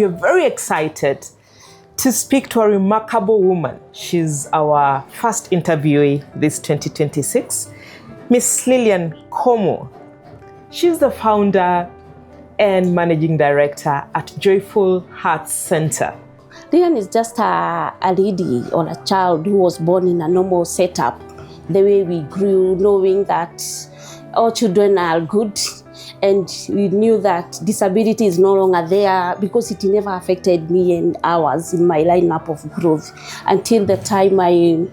we are very excited to speak to a remarkable woman. She's our first interviewee this 2026, Miss Lilian Komu. She's the founder and managing director at Joyful Hearts Center. Lilian is just a lady or a child who was born in a normal setup. The way we grew, knowing that all children are good, and we knew that disability is no longer there because it never affected me and ours in my lineup of growth. Until the time I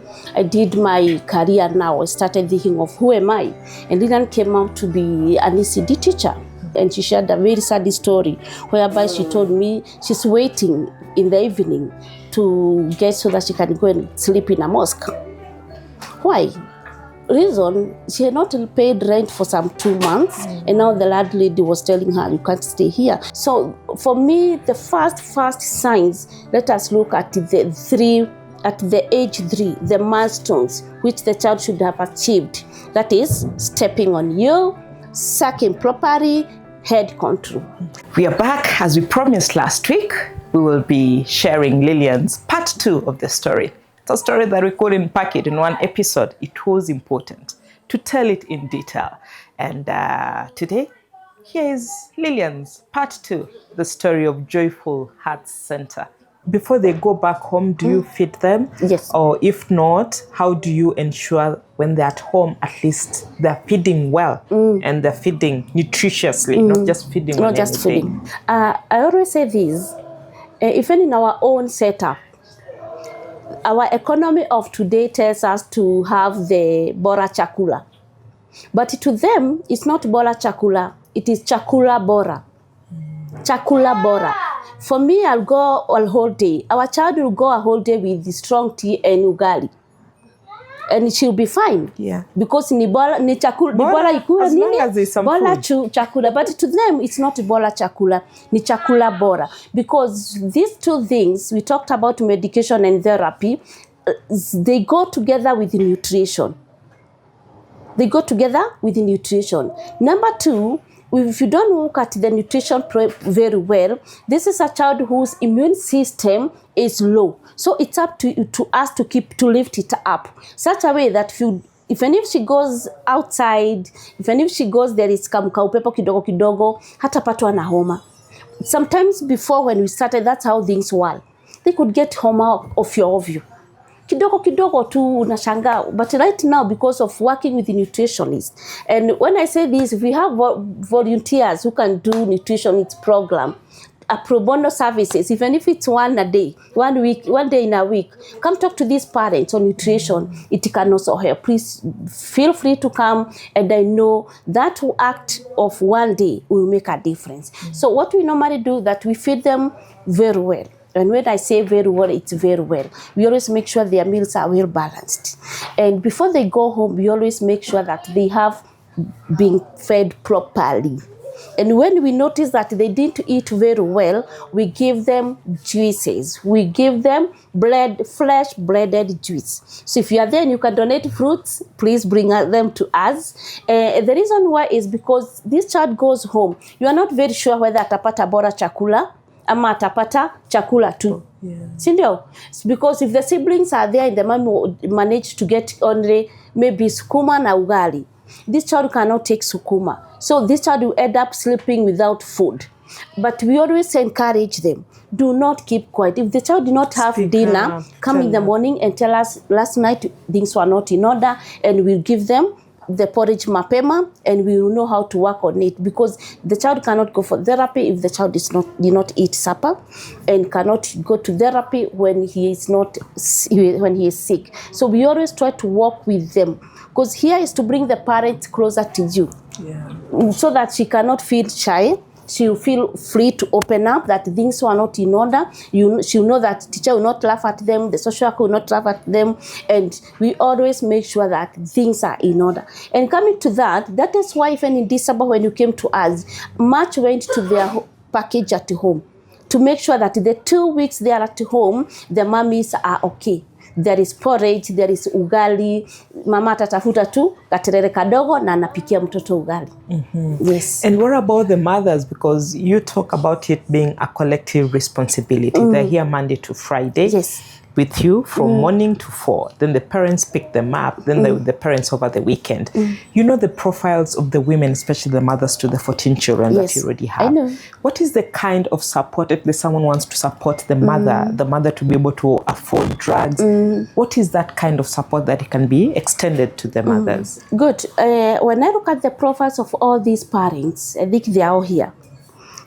did my career now, I started thinking of who am I? And Lilian came out to be an ECD teacher. And she shared a very sad story whereby she told me she's waiting in the evening to get so that she can go and sleep in a mosque. Why? Reason, she had not paid rent for some 2 months, and now the landlady was telling her, you can't stay here. So for me, the first signs, let us look at the age 3, the milestones which the child should have achieved. That is, stepping on you, sucking properly, head control. We are back as we promised last week. We will be sharing Lilian's part 2 of the story. It's a story that we couldn't pack it in one episode. It was important to tell it in detail. And today, here is Lilian's part 2, the story of Joyful Hearts Center. Before they go back home, do you feed them? Yes. Or if not, how do you ensure when they're at home, at least they're feeding well and they're feeding nutritiously, not just feeding Not on just anything? feeding. I always say this, even in our own setup, our economy of today tells us to have the bora chakula. But to them, it's not bora chakula, it is chakula bora. Chakula bora. For me, I'll go a whole day. Our child will go a whole day with the strong tea and ugali. And she'll be fine. Yeah. Because ni chakula, ni bora ikula as long as there's some bora food. chakula. But to them, it's not bora chakula, ni chakula bora. Because these two things, we talked about medication and therapy, they go together with the nutrition. They go together with the nutrition. Number 2, if you don't look at the nutrition very well, this is a child whose immune system is low. So it's up to us to lift it up, such a way that even if she goes outside, even if she goes there is kaupepo kidogo kidogo, hatapatwa na homa. Sometimes before when we started, that's how things were. They could get homa ovyo. Kidogo kidogo tu unashanga. But right now, because of working with the nutritionist, and when I say this, we have volunteers who can do nutritionist program, a pro bono services, even if it's one day in a week. Come talk to these parents on nutrition. It can also help. Please feel free to come, and I know that act of one day will make a difference. So what we normally do, that we feed them very well. And when I say very well, it's very well. We always make sure their meals are well balanced. And before they go home, we always make sure that they have been fed properly. And when we notice that they didn't eat very well, we give them juices. We give them fresh breaded juice. So if you are there and you can donate fruits, please bring them to us. The reason why is because this child goes home. You are not very sure whether atapata bora chakula ama atapata chakula tu. Yeah. Sindio? Because if the siblings are there and the mom will manage to get only maybe sukuma na ugali, this child cannot take sukuma. So this child will end up sleeping without food. But we always encourage them, do not keep quiet. If the child did not have dinner, come in the morning and tell us, last night things were not in order, and we'll give them the porridge mapema, and we will know how to work on it, because the child cannot go for therapy if the child did not eat supper, and cannot go to therapy when he is sick. So we always try to work with them, because here is to bring the parents closer to you, so that she cannot feel shy. She'll feel free to open up that things were not in order. She'll know that teacher will not laugh at them, the social worker will not laugh at them, and we always make sure that things are in order. And coming to that is why even in December when you came to us, much went to their package at home to make sure that the 2 weeks they are at home, the mummies are okay. there is porridge, there is ugali. Mama atatafuta tu katerere kadogo na anapikia mtoto ugali. Yes. And what about the mothers? Because you talk about it being a collective responsibility. They're here Monday to Friday. Yes. With you from morning to 4. Then the parents pick them up. Then the parents over the weekend. You know the profiles of the women, especially the mothers to the 14 children that you already have. I know. What is the kind of support, if someone wants to support the mother to be able to afford drugs, what is that kind of support that can be extended to the mothers? Good. When I look at the profiles of all these parents, I think they are all here.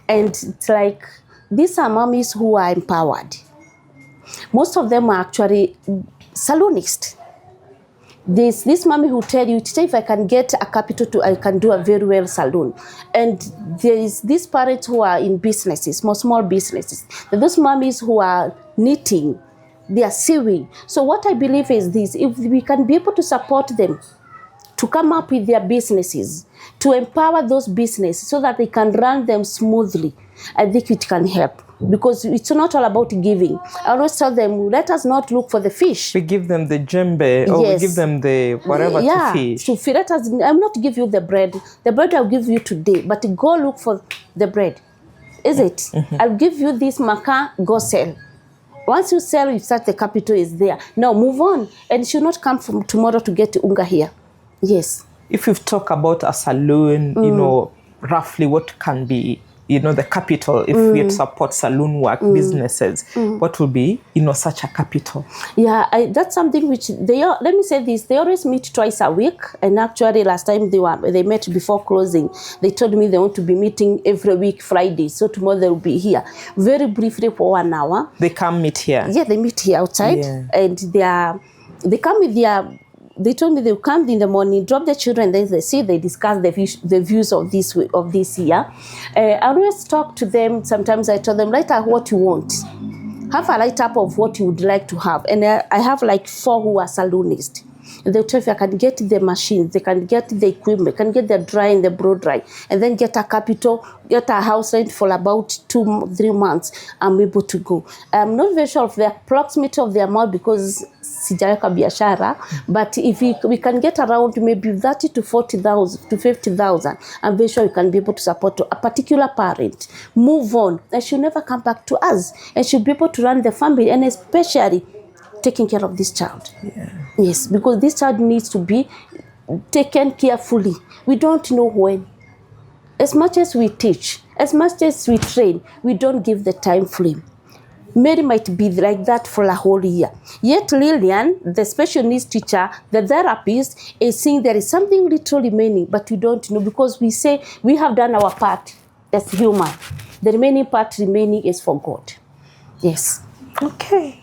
And it's like, these are mommies who are empowered. Most of them are actually saloonists. This mommy who tell you, if I can get a capital, I can do a very well salon. And there is these parents who are in businesses, small businesses. Those mommies who are knitting, they are sewing. So what I believe is this: if we can be able to support them to come up with their businesses, to empower those businesses so that they can run them smoothly, I think it can help. Because it's not all about giving. I always tell them, let us not look for the fish. We give them the djembe, or we give them the whatever to fish. I'm not give you the bread. The bread I'll give you today, but go look for the bread. Is it? I'll give you this maca, go sell. Once you sell, you start, the capital is there. Now move on. And it should not come from tomorrow to get unga here. Yes. If you've talked about a saloon, you know, roughly what can be, you know, the capital, if we support saloon work businesses, what will be, you know, such a capital? Yeah, that's something which let me say this, they always meet twice a week. And actually last time they met before closing, they told me they want to be meeting every week Friday. So tomorrow they'll be here. Very briefly for 1 hour. They come meet here? Yeah, they meet here outside. Yeah. And they come with their... They told me they'll come in the morning, drop the children, then they discuss the views of this year. I always talk to them. Sometimes I tell them, write out what you want. Have a write-up of what you would like to have. And I have like 4 who are saloonists. And they'll tell you, I can get the machines, they can get the equipment, can get the dry and the blow dry, and then get a capital, get a house rent for about 2-3 months. I'm able to go. I'm not very sure of the approximate of the amount because sijaweka biashara, but if we can get around maybe 30 to 40,000 to 50,000, I'm very sure we can be able to support a particular parent. Move on, and she'll never come back to us, and she'll be able to run the family, and especially taking care of this child. Yeah. Yes, because this child needs to be taken carefully. We don't know when. As much as we teach, as much as we train, we don't give the time frame. Mary might be like that for a whole year. Yet Lilian, the special needs teacher, the therapist, is saying there is something little remaining, but we don't know because we say we have done our part as human. The remaining part is for God. Yes. Okay.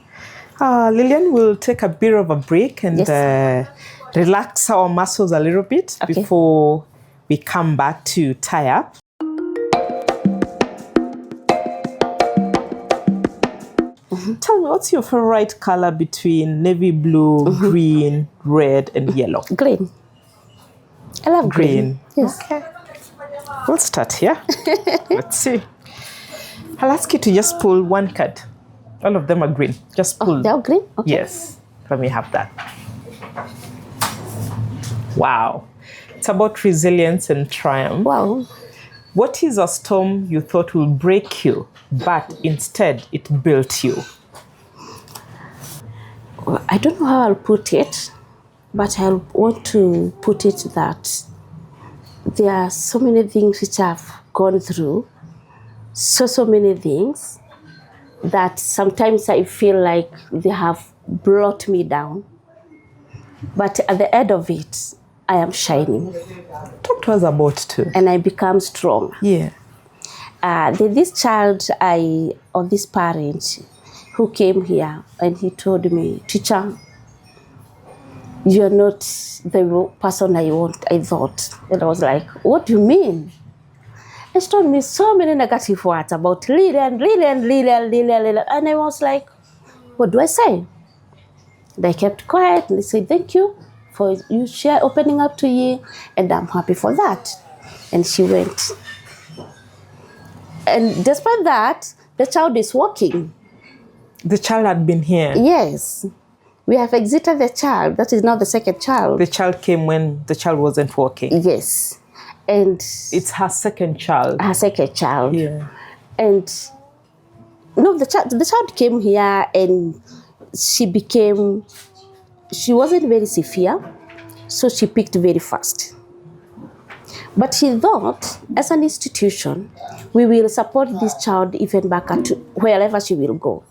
Lilian, we'll take a bit of a break and relax our muscles a little bit before we come back to tie up. Tell me, what's your favorite color between navy blue, green, red, and yellow? Green. I love green. Yes. Okay. We'll start here. Let's see. I'll ask you to just pull one card. All of them are green. Just pull. They're green? Okay. Yes. Let me have that. Wow. It's about resilience and triumph. Wow. What is a storm you thought will break you, but instead it built you? Well, I don't know how I'll put it, but I want to put it that there are so many things which I've gone through, so many things, that sometimes I feel like they have brought me down. But at the end of it, I am shining. Talk to us about too. And I become strong. Yeah. This child, or this parent who came here, and he told me, teacher, you're not the person I thought. And I was like, what do you mean? And she told me so many negative words about Lilian. And I was like, what do I say? And I kept quiet, and they said, thank you for you opening up to you, and I'm happy for that. And she went. And despite that, the child is walking. The child had been here? Yes. We have exited the child. That is now the second child. The child came when the child wasn't working. Yes. And It's her second child. her second child. Yeah. And no, the child came here and she wasn't very severe, so she picked very fast. But she thought, as an institution, we will support this child even back to wherever she will go.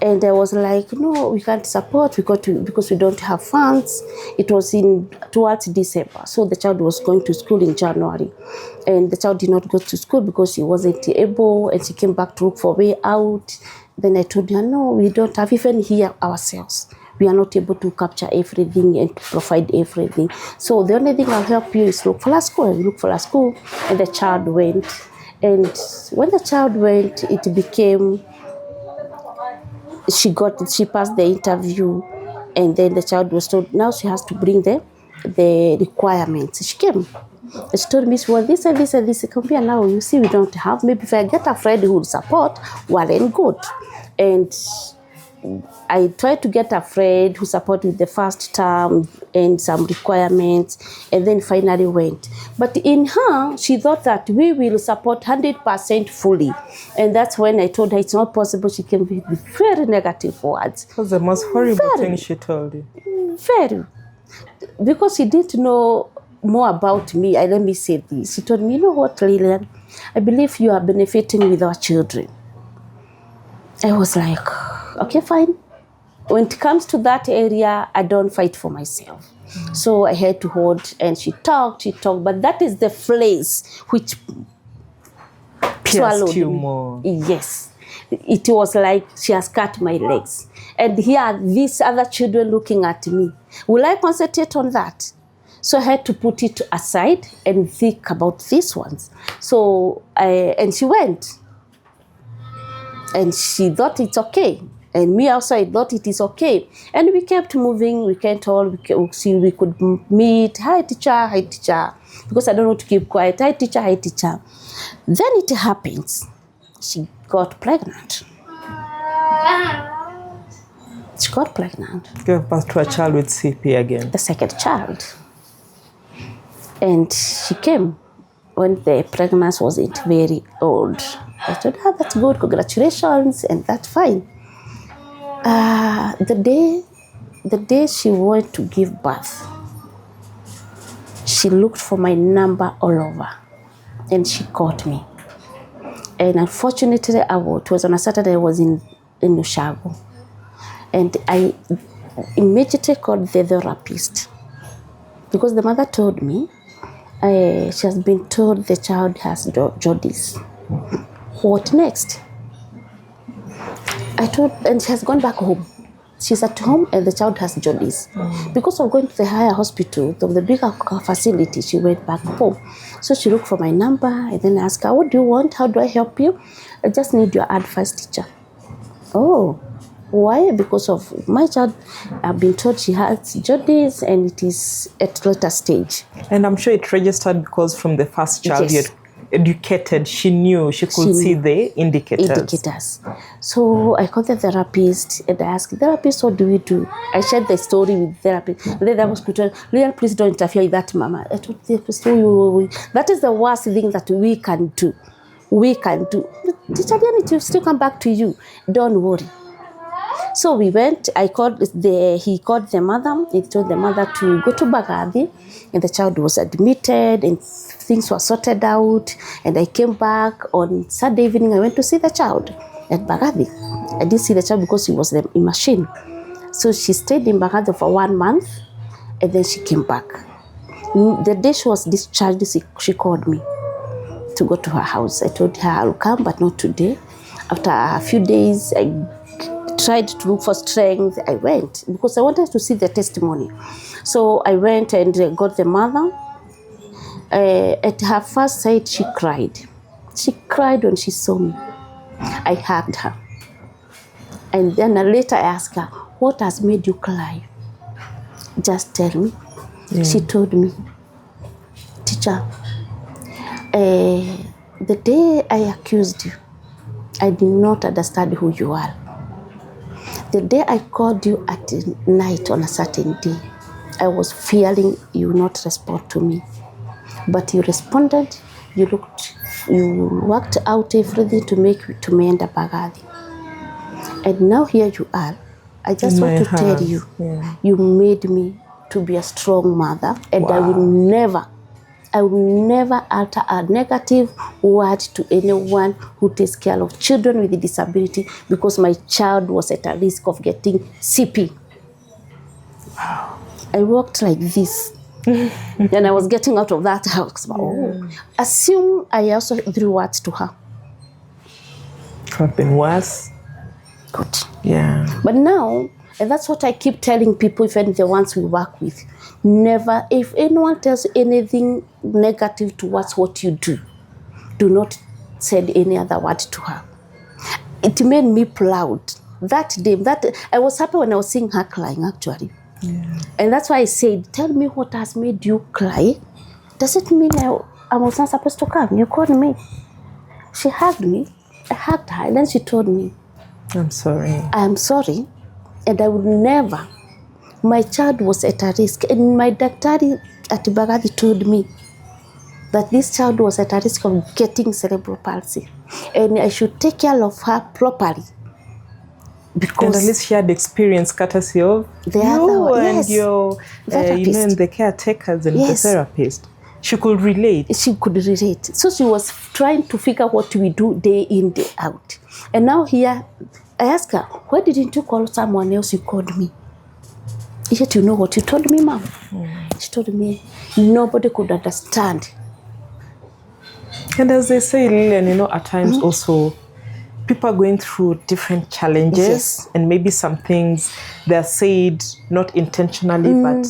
And I was like, no, we can't support because we don't have funds. It was towards December. So the child was going to school in January. And the child did not go to school because she wasn't able, and she came back to look for a way out. Then I told her, no, we don't have even here ourselves. We are not able to capture everything and to provide everything. So the only thing I'll help you is look for a school. We look for a school, and the child went. And when the child went, it became, she passed the interview, and then the child was told, now she has to bring the requirements. She came. She told me, well, this and this and this. Come here now, you see, we don't have. Maybe if I get a friend who will support, well and good. And I tried to get a friend who supported the first term and some requirements, and then finally went. But in her, she thought that we will support 100% fully. And that's when I told her it's not possible. She came with very negative words. It was the most horrible thing she told you. Very. Because she didn't know more about me. Let me say this. She told me, you know what, Lilian? I believe you are benefiting with our children. I was like, okay, fine. When it comes to that area, I don't fight for myself. So I had to hold, and she talked, but that is the phrase which swallowed you me. more. Yes. It was like she has cut my legs. And here are these other children looking at me. Will I concentrate on that? So I had to put it aside and think about these ones. So, and she went. And she thought it's okay. And me also, I thought it is okay. And we kept moving. We could meet. Hi, teacher. Because I don't want to keep quiet. Hi, teacher. Then it happens. She got pregnant. Gave birth to a child with CP again. The second child. And she came when the pregnancy wasn't very old. I told her, that's good, congratulations, and that's fine. The day she went to give birth, she looked for my number all over, and she called me. And unfortunately, it was on a Saturday. I was in Ushago, and I immediately called the therapist because the mother told me she has been told the child has jaundice. What next? And she has gone back home. She's at home and the child has jaundice. Because of going to the higher hospital, the bigger facility, she went back home. So she looked for my number and then asked her, what do you want? How do I help you? I just need your advice, teacher. Oh, why? Because of my child, I've been told she has jaundice and it is at later stage. And I'm sure it registered because from the first child, Yes. you had educated, she knew, she could see the indicators. So I called the therapist and I asked, therapist, what do we do? I shared the story with the therapist. And then I was told, Lilian, please don't interfere with that, mama. I told the therapist, that is the worst thing that we can do. Teacher, I need to still come back to you. Don't worry. So we went, he called the mother, he told the mother to go to Bagabi, and the child was admitted and things were sorted out. And I came back on Saturday evening, I went to see the child at Bagabi. I didn't see the child because he was in machine. So she stayed in Bagabi for 1 month, and then she came back. The day she was discharged, she called me to go to her house. I told her I'll come, but not today. After a few days, I tried to look for strength. I went because I wanted to see the testimony. So I went and got the mother. At her first sight, she cried. She cried when she saw me. I hugged her. And then later I asked her, what has made you cry? Just tell me. Yeah. She told me, teacher, the day I accused you, I did not understand who you are. The day I called you at night on a certain day, I was fearing you would not respond to me. But you responded, you worked out everything to make you to mend Bagathi. And now here you are. I just want to tell you, you made me to be a strong mother, and I will never utter a negative word to anyone who takes care of children with a disability, because my child was at a risk of getting CP. Wow. I walked like this. And I was getting out of that house. Assume I also threw words to her. Could have been worse. Good. Yeah. But now, and that's what I keep telling people, even the ones we work with, never, if anyone tells anything negative towards what you do not say any other word to her. It made me proud. That day, I was happy when I was seeing her crying, actually. Yeah. And that's why I said, tell me what has made you cry. Does it mean I was not supposed to come? You called me. She hugged me. I hugged her. And then she told me, I'm sorry. I am sorry. And I would never. My child was at a risk. And my doctor at Bagathi told me that this child was at a risk of getting cerebral palsy. And I should take care of her properly. Because and at least she had experience courtesy of the other, and your, and the caretakers and the therapist. She could relate. She could relate. So she was trying to figure out what we do day in, day out. And now here, I asked her, why didn't you call someone else? You called me. Yet you know what you told me, Mom. She told me nobody could understand. And as they say, Lilian, at times also, people are going through different challenges, and maybe some things they're said not intentionally, but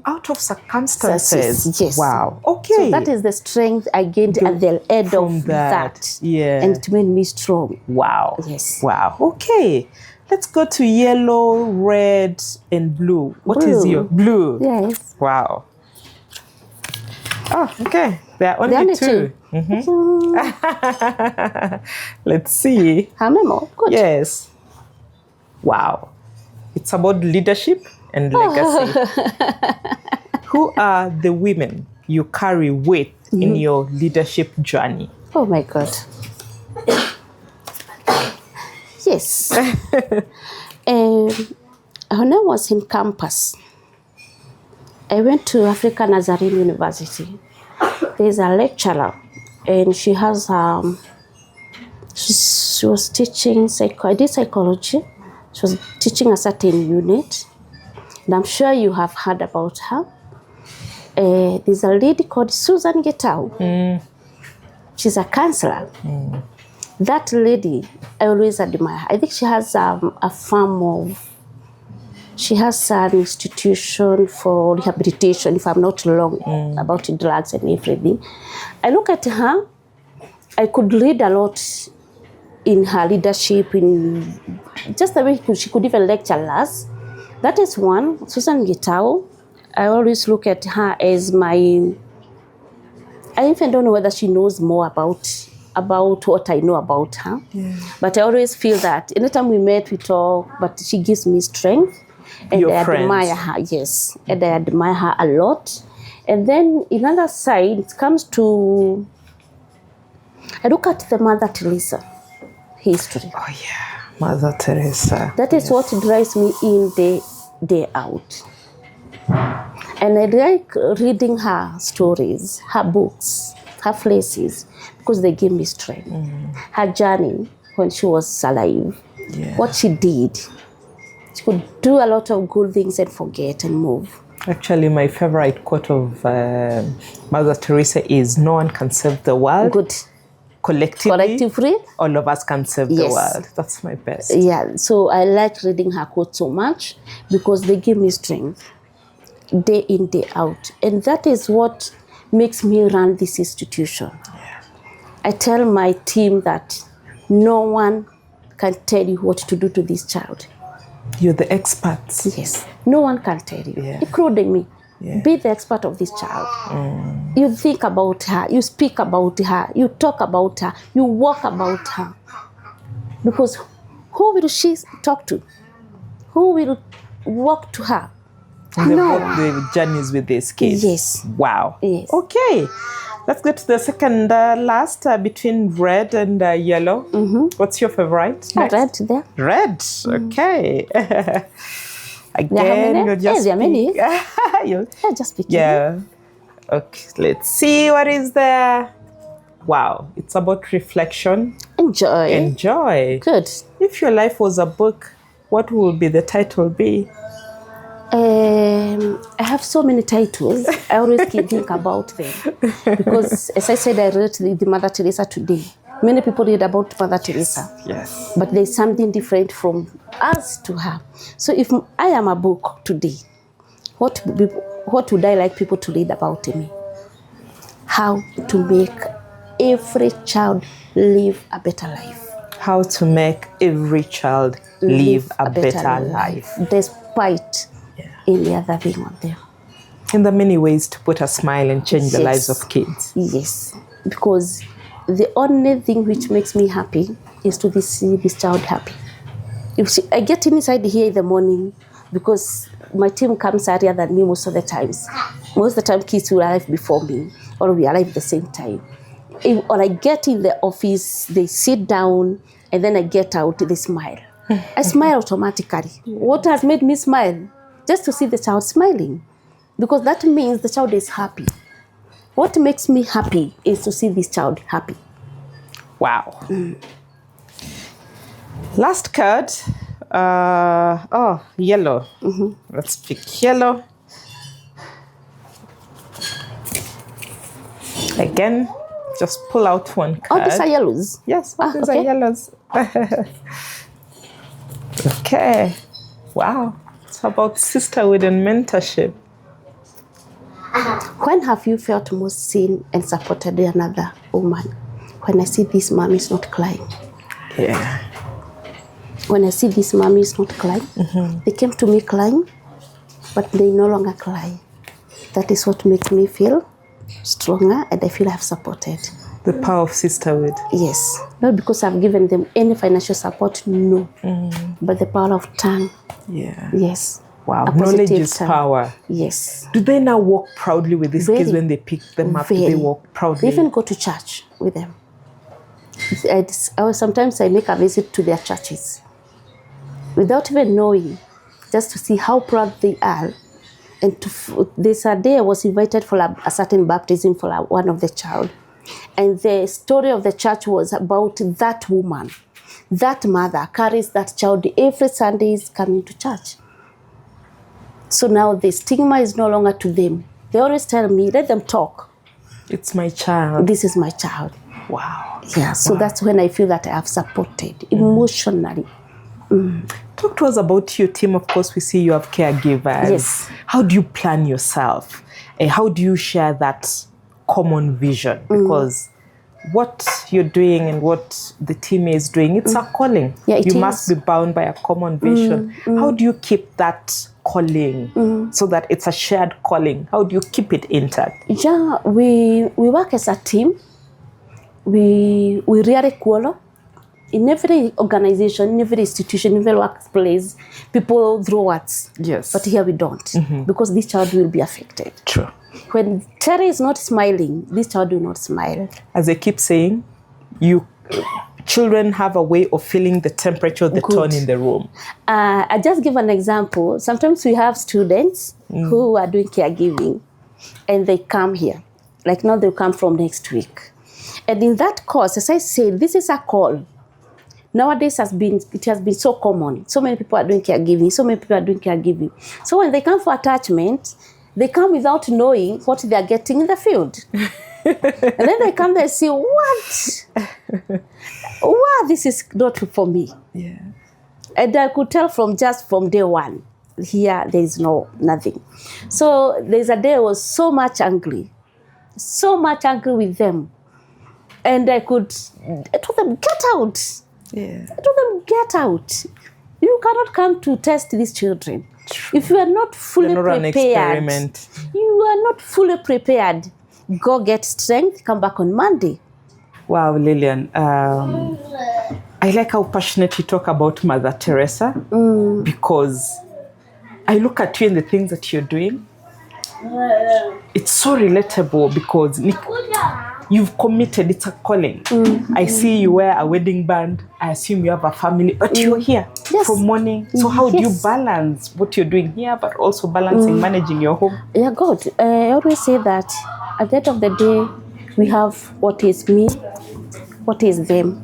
out of circumstances. Yes. Wow. Okay. So that is the strength I gained at the end of that. Yeah. And it made me strong. Wow. Yes. Wow. Okay. Let's go to yellow, red, and blue. What is your blue? Yes. Wow. Oh, okay. There are only two. Let's see. Her Memoir. Good. Yes. Wow. It's about leadership and legacy. Who are the women you carry with in your leadership journey? Oh my God. Yes. When I was in campus, I went to African Nazarene University. There's a lecturer, and she has she was teaching psychology. She was teaching a certain unit, and I'm sure you have heard about her. There's a lady called Susan Getau. She's a counselor. That lady, I always admire her. I think she has a farm of. She has an institution for rehabilitation, if I'm not wrong, about drugs and everything. I look at her, I could read a lot in her leadership, in just the way she could even lecture us. That is one, Susan Getau. I always look at her as my, I even don't know whether she knows more about what I know about her. Yeah. But I always feel that anytime we met, we talk, but she gives me strength. And I admire her, yes. And I admire her a lot. And then another side, it comes to, I look at the Mother Teresa history. Oh yeah, Mother Teresa. That is what drives me in day out. And I like reading her stories, her books, her places, because they give me strength. Her journey when she was alive, what she did. She could do a lot of good things and forget and move. Actually, my favorite quote of Mother Teresa is, no one can save the world. Good. Collectively, all of us can save the world. That's my best. Yeah, so I like reading her quotes so much because they give me strength day in, day out. And that is what makes me run this institution. Yeah. I tell my team that no one can tell you what to do to this child. You're the experts. Yes. No one can tell you, including me. Yeah. Be the expert of this child. You think about her, you speak about her, you talk about her, you walk about her. Because who will she talk to? who will walk to her? And they walk the journeys with these kids. Yes. Wow. Yes. Okay. Let's get to the second last between red and yellow. What's your favorite? Red there. Red. Okay. Again, you'll just there are many. you'll Just pick. Yeah. Okay. Let's see what is there. Wow. It's about reflection. Enjoy. Enjoy. Good. If your life was a book, what would be the title be? I have so many titles. I always think about them because, as I said, I wrote the Mother Teresa today. Many people read about Mother Teresa. Yes. But there's something different from us to her. So if I am a book today, what would I like people to read about me? How to make every child live a better life. How to make every child live a better life. Despite any other thing out there. In the many ways to put a smile and change the lives of kids. Yes, because the only thing which makes me happy is to see this child happy. I get inside here in the morning because my team comes earlier than me most of the times. Most of the time kids will arrive before me or we arrive at the same time. Or I get in the office, they sit down, and then I get out, they smile. I smile automatically. What has made me smile? Just to see the child smiling. Because that means the child is happy. What makes me happy is to see this child happy. Wow. Last card. Yellow. Let's pick yellow. Again, just pull out one card. Oh, these are yellows? Yes, these are yellows. Okay. Wow. It's about sisterhood and mentorship. When have you felt most seen and supported another woman? When I see this mom is not crying. Yeah. When I see this mom is not crying, they came to me crying, but they no longer cry. That is what makes me feel stronger, and I feel I have supported. The power of sisterhood. Yes. Not because I've given them any financial support, no. But the power of tongue. Yeah. Yes. Wow. Knowledge is tongue. power. Yes. Do they now walk proudly with these kids when they pick them up? Do they walk proudly? They even go to church with them. Sometimes I make a visit to their churches without even knowing, just to see how proud they are. And this day I was invited for a certain baptism for one of the child. And the story of the church was about that woman. That mother carries that child every Sunday is coming to church. So now the stigma is no longer to them. They always tell me, let them talk. It's my child. This is my child. Wow. Yeah, so that's when I feel that I have supported emotionally. Talk to us about your team. Of course, we see you have caregivers. Yes. How do you plan yourself? And how do you share that common vision? Because what you're doing and what the team is doing, it's a calling. Yeah, it you is. must be bound by a common vision. How do you keep that calling so that it's a shared calling? How do you keep it intact? Yeah, we work as a team. We really quarrel. In every organization, in every institution, in every workplace, people throw words. Yes. But here we don't, because this child will be affected. True. When Terry is not smiling, this child will not smile. As I keep saying, children have a way of feeling the temperature, the tone in the room. I just give an example. Sometimes we have students who are doing caregiving, and they come here. Like now they'll come from next week. And in that course, as I said, this is a call. Nowadays it has been so common. So many people are doing caregiving. So when they come for attachment, they come without knowing what they are getting in the field. And then they come there and say, what? Wow, this is not for me. Yeah. And I could tell from day one, here there is nothing. So there's a day I was so much angry with them. And I told them, get out. Yeah. I told them, get out. You cannot come to test these children. True. If you are not fully prepared, you are not fully prepared. Go get strength, come back on Monday. Wow, Lilian. I like how passionate you talk about Mother Teresa, because I look at you and the things that you're doing. It's so relatable because you've committed, it's a calling. I see you wear a wedding band. I assume you have a family, but you're here from morning. So how do you balance what you're doing here, but also balancing managing your home? Yeah, God. I always say that at the end of the day, we have what is me, what is them.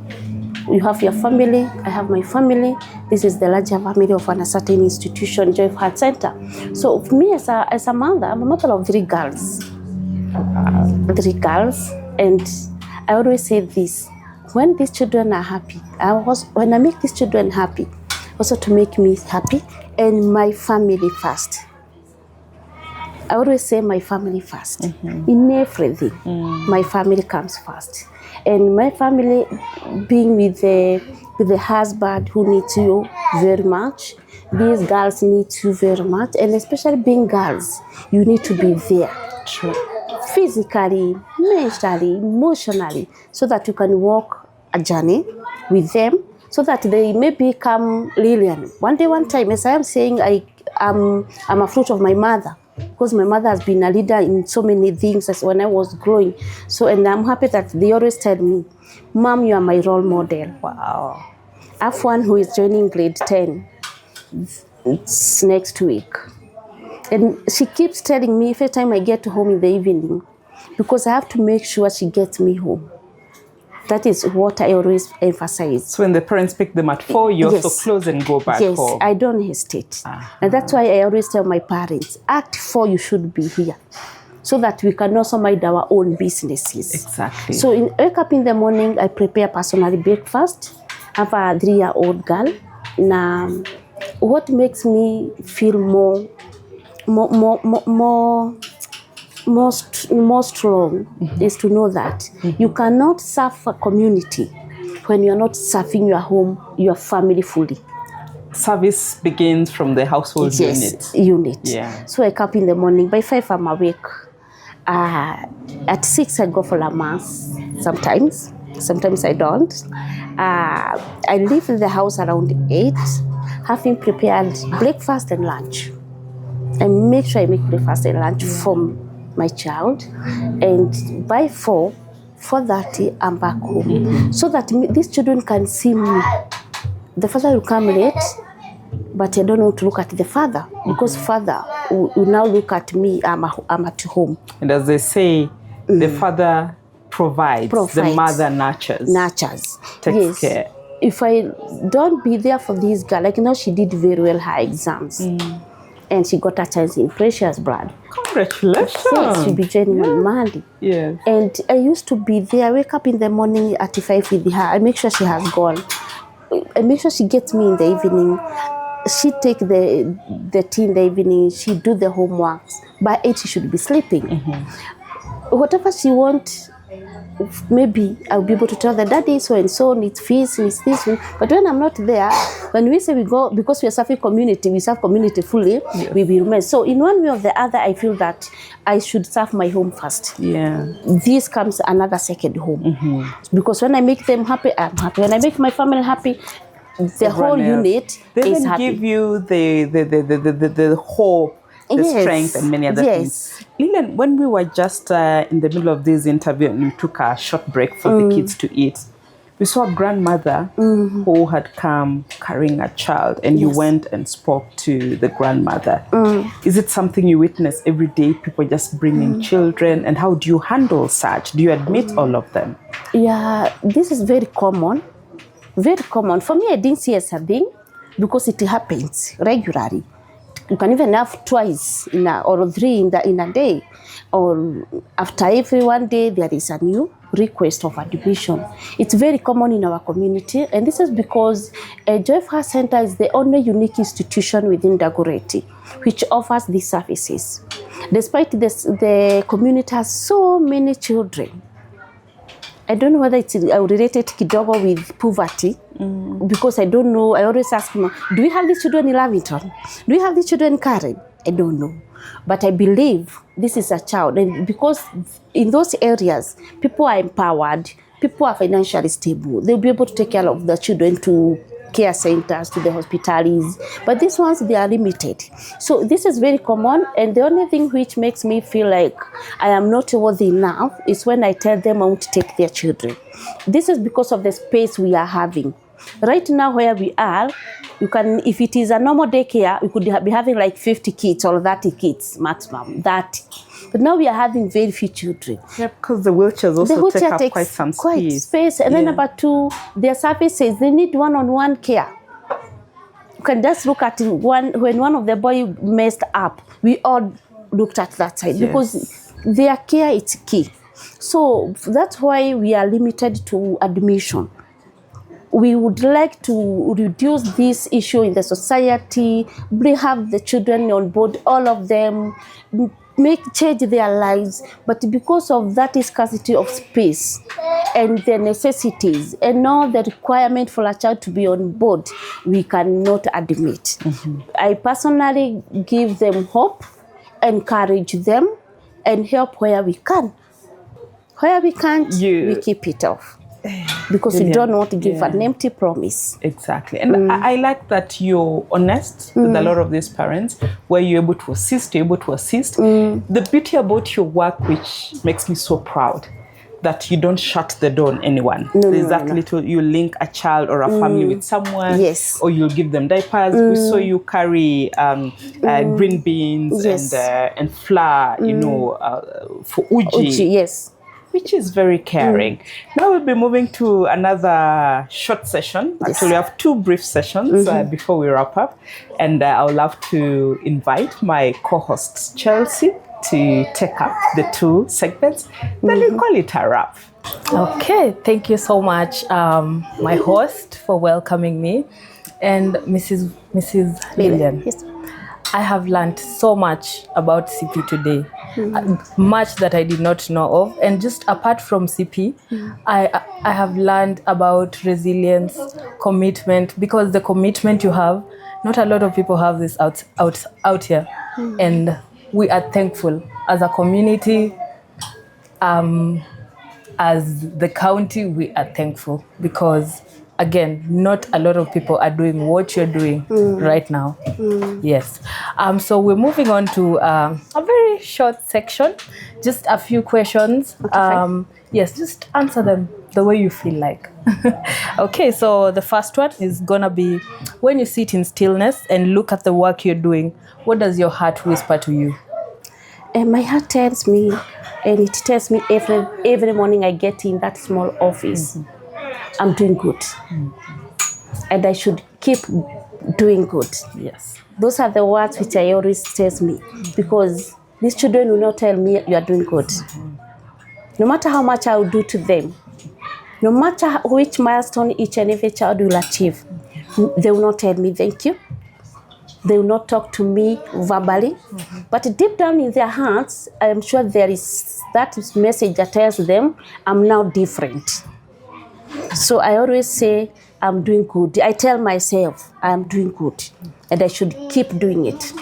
You have your family, I have my family. This is the larger family of a certain institution, Joy of Heart Center. So for me as a mother, I'm a mother of 3 girls. 3 girls. And I always say this, when these children are happy, when I make these children happy, also to make me happy and my family first. I always say my family first. In everything, my family comes first. And my family being with the husband who needs you very much. These girls need you very much. And especially being girls, you need to be there. True. Physically, mentally, emotionally, so that you can walk a journey with them, so that they may become Lilian. One time, as I am saying, I'm a fruit of my mother. Because my mother has been a leader in so many things as when I was growing. So, and I'm happy that they always tell me, Mom, you are my role model. Wow. I have one who is joining grade 10. It's next week. And she keeps telling me every time I get home in the evening, because I have to make sure she gets me home. That is what I always emphasize. So when the parents pick them at 4, you also close and go back home? Yes, I don't hesitate. And that's why I always tell my parents, at 4 you should be here, so that we can also mind our own businesses. Exactly. So wake up in the morning, I prepare personally breakfast. I have a 3-year-old girl. Now, what makes me feel more strong is to know that you cannot serve a community when you're not serving your home, your family fully. Service begins from the household unit. Yeah. So I wake up in the morning, by 5 I'm awake. At 6 I go for a mass. Sometimes I don't. I leave the house around 8, having prepared breakfast and lunch. I make sure I make breakfast and lunch from my child, and by 4:30 I'm back home, so that these children can see me. The father will come late, but I don't know to look at the father, because father will now look at me. I'm at home. And as they say, the father provides, the mother nurtures, takes care. If I don't be there for this girl, like now she did very well her exams. And she got a chance in Precious Blood. Congratulations. Yes, she'll be joining on Monday. Yes. And I used to be there. I wake up in the morning at 5 with her. I make sure she has gone. I make sure she gets me in the evening. She take the tea in the evening. She do the homework. By 8 she should be sleeping. Whatever she wants, maybe I'll be able to tell the daddy so and so needs fees, needs this. But when I'm not there, when we say we go, because we are serving community, we serve community fully, we will remain. So in one way or the other, I feel that I should serve my home first. Yeah. This comes another second home. Because when I make them happy, I'm happy. When I make my family happy, the whole unit is happy. They give you the hope, the strength, and many other things. Lilian, when we were just in the middle of this interview and we took a short break for the kids to eat, we saw a grandmother who had come carrying a child, and you went and spoke to the grandmother. Is it something you witness every day, people just bringing children, and how do you handle such? Do you admit all of them? Yeah, this is very common. Very common. For me, I didn't see it as a thing, because it happens regularly. You can even have twice or 3 in a day, or after every one day there is a new request of admission. It's very common in our community, and this is because Joy of Heart Center is the only unique institution within Dagoretti which offers these services. Despite this, the community has so many children. I don't know whether it's related kidogo with poverty, because I don't know. I always ask them, do we have these children in Lavington? Do we have these children in Karen? I don't know. But I believe this is a child. And because in those areas, people are empowered, people are financially stable. They'll be able to take care of the children to care centers, to the hospitals. But these ones, they are limited. So this is very common. And the only thing which makes me feel like I am not worthy enough is when I tell them I want to take their children. This is because of the space we are having. Right now where we are, you can, if it is a normal daycare, we could be having like 50 kids or 30 kids maximum, 30. But now we are having very few children. Yeah, because the wheelchairs also take up quite some space. And then number two, their services, they need one-on-one care. You can just look at when one of the boys messed up, we all looked at that side because their care is key. So that's why we are limited to admission. We would like to reduce this issue in the society, have the children on board, all of them, change their lives. But because of that scarcity of space and the necessities and all the requirement for a child to be on board, we cannot admit. I personally give them hope, encourage them, and help where we can. Where we can't, we keep it off. Because we don't want to give an empty promise. Exactly. And I like that you're honest with a lot of these parents, where you're able to assist. The beauty about your work, which makes me so proud, that you don't shut the door on anyone. There's that little, you link a child or a family with someone, or you'll give them diapers. We saw you carry green beans and flour, for uji. Which is very caring. Now we'll be moving to another short session. Actually, we have two brief sessions before we wrap up. And I would love to invite my co-host, Chelsea, to take up the two segments. Then we call it a wrap. Okay, thank you so much, my host, for welcoming me. And Mrs. Lilian. Yes. I have learned so much about CP today, much that I did not know of. And just apart from CP, I have learned about resilience, commitment, because the commitment you have, not a lot of people have this out here. And we are thankful as a community, as the county, we are thankful because, again, not a lot of people are doing what you're doing right now. Yes. So we're moving on to a very short section, just a few questions. Yes, just answer them the way you feel like. Okay, so the first one is gonna be, when you sit in stillness and look at the work you're doing, what does your heart whisper to you? My heart tells me, and it tells me every morning I get in that small office, I'm doing good. And I should keep doing good. Yes. Those are the words which I always tells me, because these children will not tell me you are doing good. No matter how much I will do to them, no matter which milestone each and every child will achieve, they will not tell me thank you. They will not talk to me verbally. But deep down in their hearts, I am sure there is that message that tells them I'm now different. So I always say, I'm doing good. I tell myself, I'm doing good. And I should keep doing it.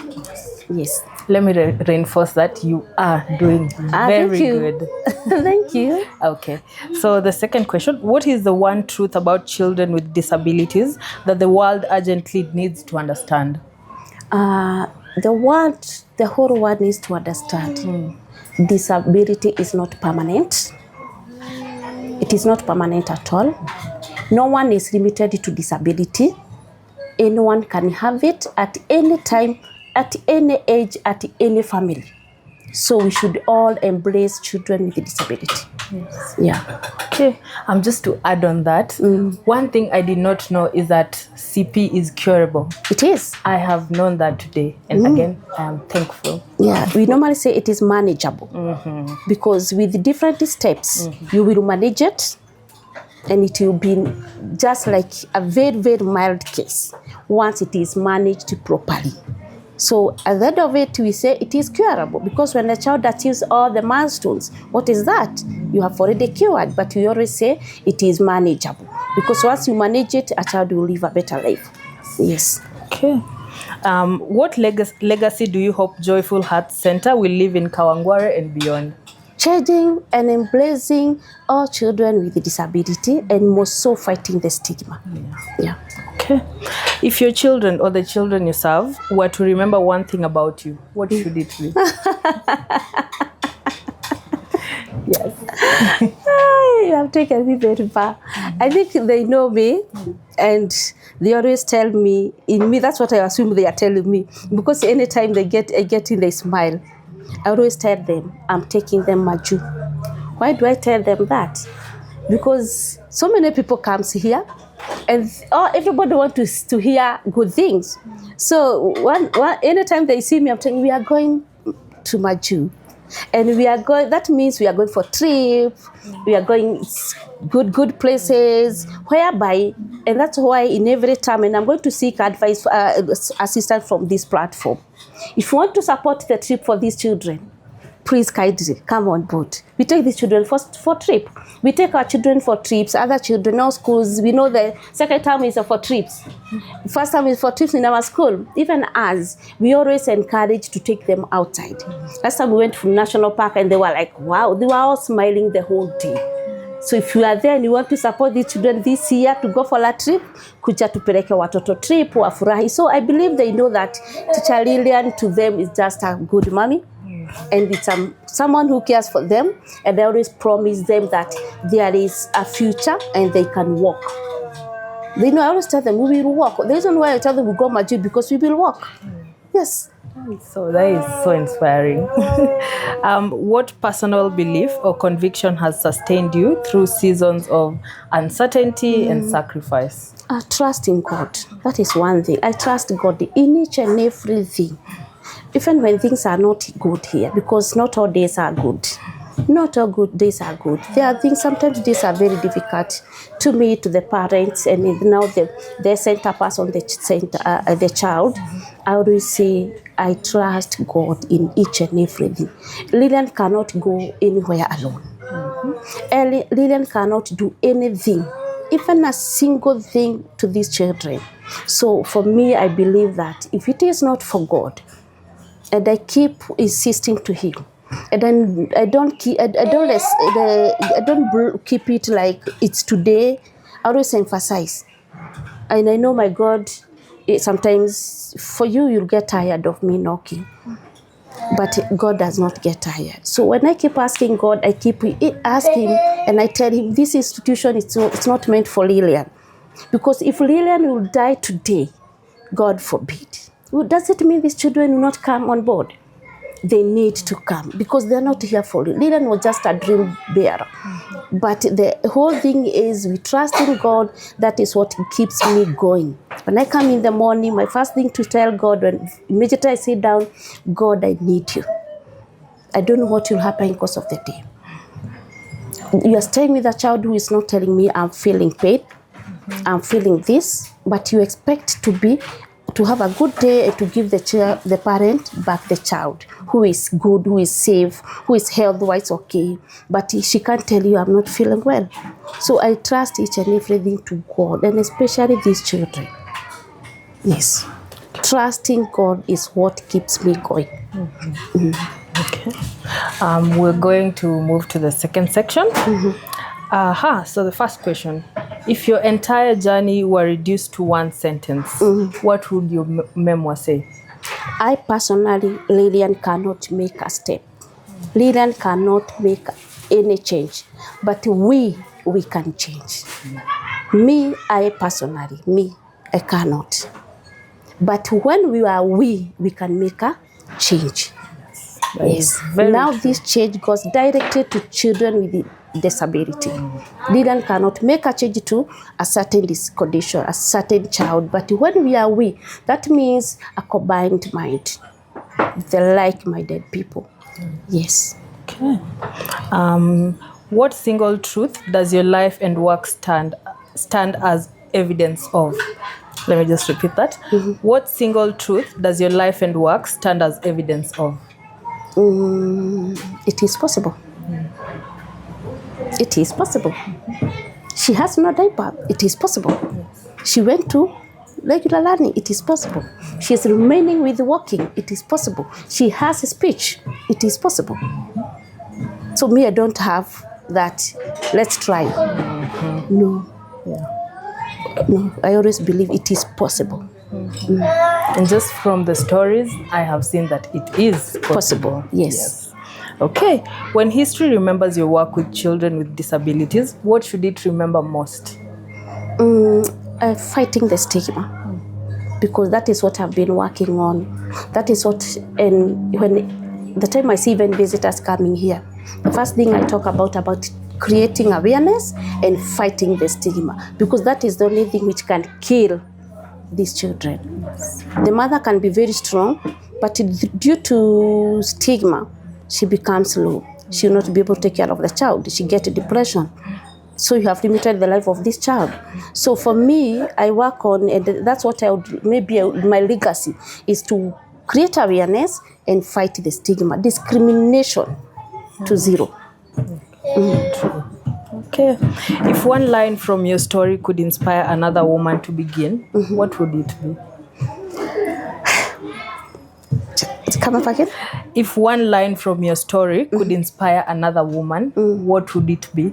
Yes. Let me reinforce that you are doing very good. Thank you. Okay. So the second question, what is the one truth about children with disabilities that the world urgently needs to understand? The whole world needs to understand. Disability is not permanent. It is not permanent at all. No one is limited to disability. Anyone can have it at any time, at any age, at any family. So we should all embrace children with disability. Yes. Yeah. Okay. Just to add on that, one thing I did not know is that CP is curable. It is. I have known that today. And again, I am thankful. Yeah. We normally say it is manageable. Because with different steps, you will manage it. And it will be just like a very, very mild case once it is managed properly. So at the end of it, we say it is curable, because when a child achieves all the milestones, what is that? You have already cured, but we always say it is manageable, because once you manage it, a child will live a better life. Yes. Okay. What legacy do you hope Joyful Heart Center will live in Kawangware and beyond? changing and embracing all children with disability, and more so fighting the stigma. Yeah. Okay. If your children or the children you serve were to remember one thing about you, what should it be? Yes. You have taken me very far. I think they know me, and they always tell me, in me, that's what I assume they are telling me, because anytime I get in, they smile. I always tell them, I'm taking them Maju. Why do I tell them that? Because so many people comes here, and everybody wants to hear good things. So anytime they see me, I'm telling, we are going to Maju. And we are going, that means we are going for trip, we are going good places, whereby, and that's why in every time, and I'm going to seek advice, assistance from this platform. If you want to support the trip for these children, please kindly come on board. We take these children for trip. We take our children for trips, other children, our schools. We know the second time is for trips. First time is for trips in our school. Even us, we always encourage to take them outside. Last time we went to National Park and they were like, wow, they were all smiling the whole day. So if you are there and you want to support these children this year to go for a trip, kuja tupeleke watoto trip, wafurahi. So I believe they know that Teacher Lilian to them is just a good mommy. And it's someone who cares for them, and I always promise them that there is a future and they can walk. They know, I always tell them, we will walk. The reason why I tell them we go Majid, because we will walk. Yes. So that is so inspiring. What personal belief or conviction has sustained you through seasons of uncertainty and sacrifice? I trust in God. That is one thing. I trust God in each and everything. Even when things are not good here, because not all days are good. Not all good days are good. There are things, sometimes days are very difficult to me, to the parents, and now the center person, the child. I always say, I trust God in each and everything. Lilian cannot go anywhere alone. Lilian cannot do anything, even a single thing to these children. So for me, I believe that if it is not for God, and I keep insisting to Him, and then I don't keep it like it's today. I always emphasize, and I know my God. Sometimes for you, you'll get tired of me knocking, but God does not get tired. So when I keep asking God, I keep asking, and I tell Him, this institution it's not meant for Lilian, because if Lilian will die today, God forbid, does it mean these children will not come on board? They need to come, because they're not here for it. Lilian was just a dream bearer. But the whole thing is, we trust in God. That is what keeps me going. When I come in the morning, my first thing to tell God, when immediately I sit down, God, I need you. I don't know what will happen in the course of the day. You are staying with a child who is not telling me I'm feeling pain, I'm feeling this, but you expect to have a good day and to give the parent back the child who is good, who is safe, who is health-wise okay. But she can't tell you, I'm not feeling well. So I trust each and everything to God, and especially these children. Yes. Trusting God is what keeps me going. Okay. We're going to move to the second section. So the first question. If your entire journey were reduced to one sentence, what would your memoir say? I personally, Lilian cannot make a step. Lilian cannot make any change. But we can change. Me, I cannot. But when we can make a change. Yes. Now true. This change goes directly to children with disability. Lilian cannot make a change to a certain condition, a certain child. But when we, that means a combined mind, the like-minded people. Yes. Okay. What single truth does your life and work stand as evidence of? Let me just repeat that. What single truth does your life and work stand as evidence of? It is possible. It is possible. She has no diaper. It is possible. She went to regular learning. It is possible. She is remaining with walking. It is possible. She has a speech. It is possible. So So me, I don't have that. Let's try. No. Yeah. No, I always believe it is possible. And just from the stories, I have seen that it is possible. Yes. Okay. When history remembers your work with children with disabilities, what should it remember most? Fighting the stigma, because that is what I've been working on. That is what, and when the time I see even visitors coming here, the first thing I talk about creating awareness and fighting the stigma, because that is the only thing which can kill these children. The mother can be very strong, but due to stigma, she becomes low. She will not be able to take care of the child. She gets depression. So you have limited the life of this child. So for me, I work on, and that's what I would, my legacy is to create awareness and fight the stigma, discrimination to zero. Okay. If one line from your story could inspire another woman to begin, what would it be? Come up again? If one line from your story could inspire another woman, what would it be?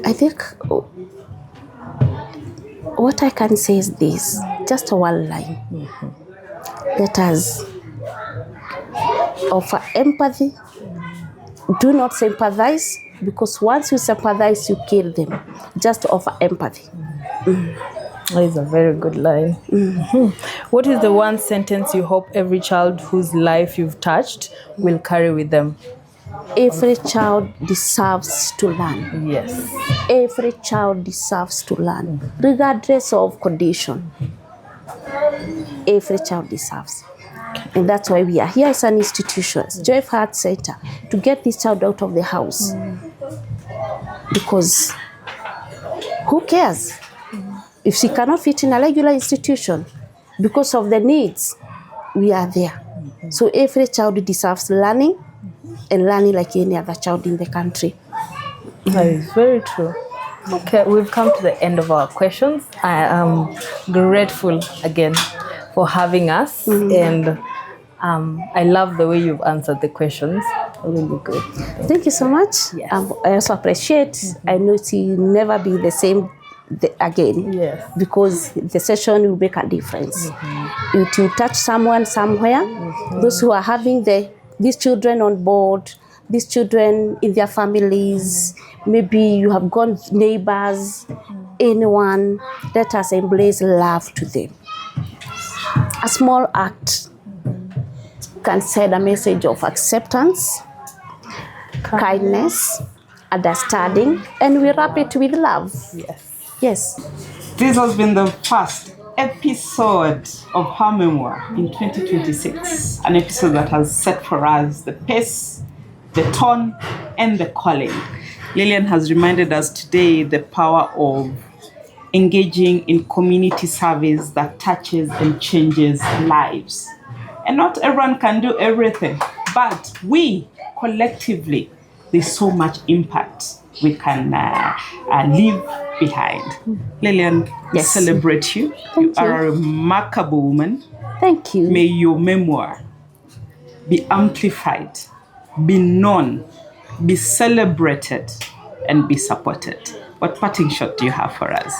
I think what I can say is this, just one line. Let us offer empathy. Do not sympathize, because once you sympathize, you kill them. Just offer empathy. That is a very good line. What is the one sentence you hope every child whose life you've touched will carry with them? Every child deserves to learn. Yes. Every child deserves to learn, regardless of condition. Every child deserves. And that's why we are here as an institution, Joy of Heart Center, to get this child out of the house. Because who cares if she cannot fit in a regular institution? Because of the needs, we are there. So every child deserves learning, and learning like any other child in the country. That is very true. Okay, we've come to the end of our questions. I am grateful again for having us, and I love the way you've answered the questions. Really good. Thank you so much. Yes. I also appreciate. I know it will never be the same again. Yes. Because the session will make a difference. It will touch someone somewhere. Those who are having these children on board, these children in their families, maybe you have gone neighbors, anyone, let us embrace love to them. A small act can send a message of acceptance, kindness, understanding, and we wrap it with love. Yes. This has been the first episode of Her Memoir in 2026, an episode that has set for us the pace, the tone, and the calling. Lilian has reminded us today the power of engaging in community service that touches and changes lives. And not everyone can do everything, but we collectively, there's so much impact we can leave behind. Lilian, Yes. celebrate you. You are a remarkable woman. Thank you. May your memoir be amplified, be known, be celebrated, and be supported. What parting shot do you have for us?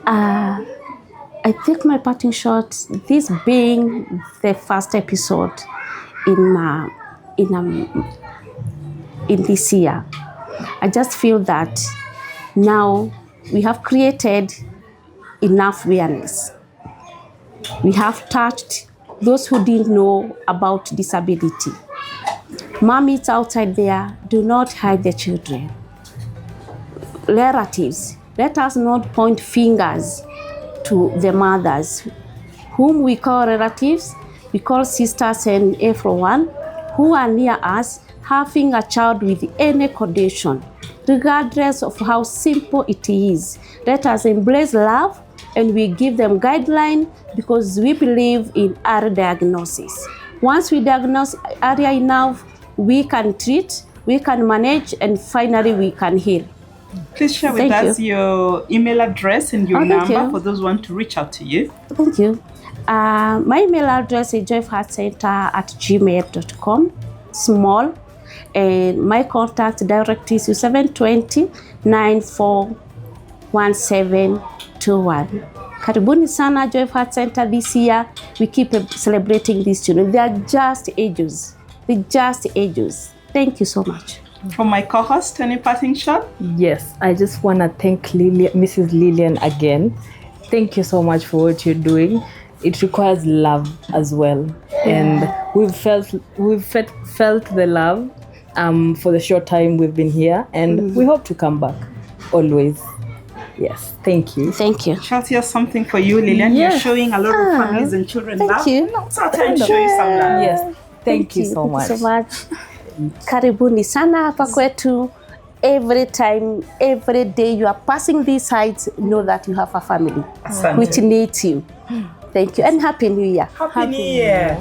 I think my parting shot, this being the first episode in this year, I just feel that now we have created enough awareness. We have touched those who didn't know about disability. Mommies outside there, do not hide the children. Relatives, let us not point fingers to the mothers, whom we call relatives, we call sisters and everyone who are near us, having a child with any condition, regardless of how simple it is. Let us embrace love, and we give them guidelines, because we believe in early diagnosis. Once we diagnose early enough, we can treat, we can manage, and finally we can heal. Please share with us your email address and your number for those who want to reach out to you. Thank you. My email address is joyofheartcenter@gmail.com. small. And my contact direct is 720-941721. Karibuni sana Joy of Heart Center this year. We keep celebrating these children. They are just ages. They're just ages. Thank you so much. From my co-host, any parting shot? Yes, I just want to thank Mrs. Lilian again. Thank you so much for what you're doing. It requires love as well, and we've felt the love for the short time we've been here, and we hope to come back always. Yes, thank you. Thank you. Chelsea has something for you, Lilian. Yes. You're showing a lot of families and children love. Thank you. So I'll try to show you some love. Yes, thank you so much. Thank you so much. Karibuni sana hapa kwetu. Every time, every day you are passing these sides, know that you have a family Asante. which needs you. Thank you and Happy New Year. Happy New Year.